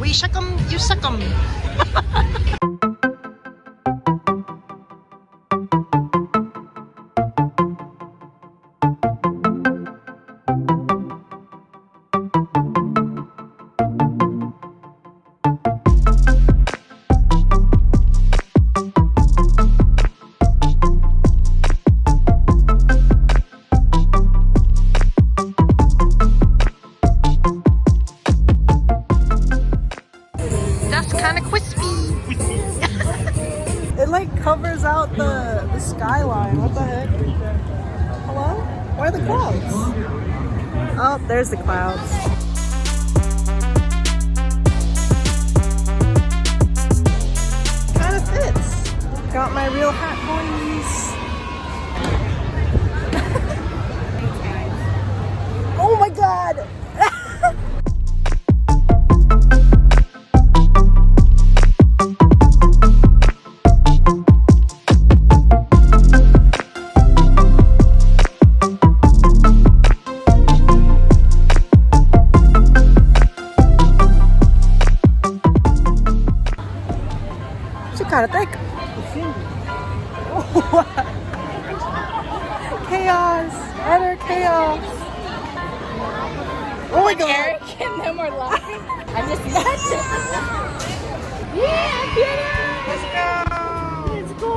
We shuck 'em, you suck 'em. It like covers out the skyline. What the heck? Hello? Where are the clouds? Oh, there's the clouds. Kind of fits. Got my real hat, boys. Oh my god! Kind of thick. Chaos, utter chaos. Oh my god! Eric and them are laughing. I just yeah, get it! Let's go! Let's go!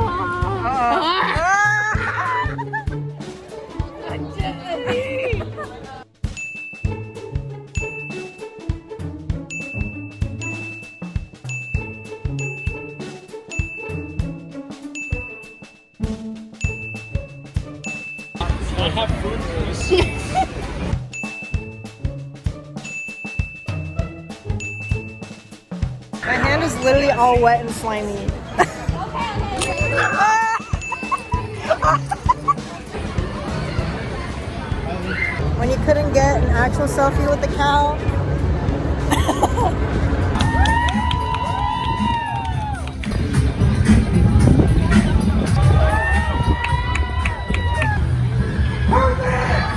I have Froot Loops. My hand is literally all wet and slimy. When you couldn't get an actual selfie with the cow.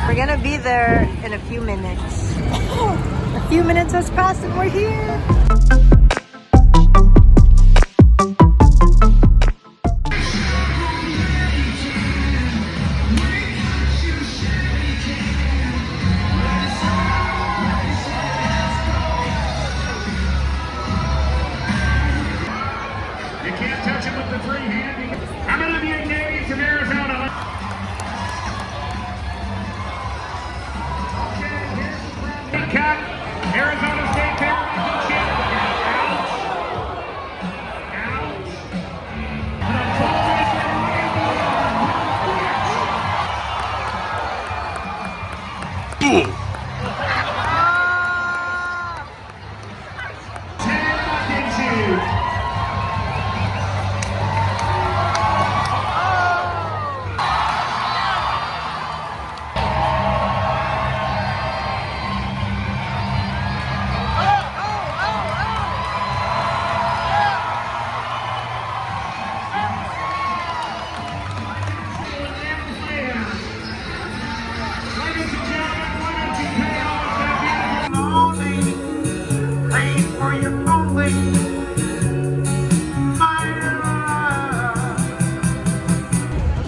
We're gonna be there in a few minutes. A few minutes has passed and we're here. You can't touch it with the free hand. How many of you Canadians from Arizona? Cut. Arizona State Fairgrounds champion. Ouch.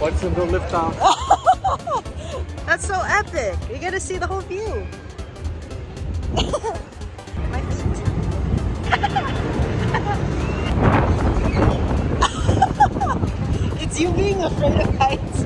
Watch them go lift off. That's so epic. You get to see the whole view. My feet. It's you being afraid of heights.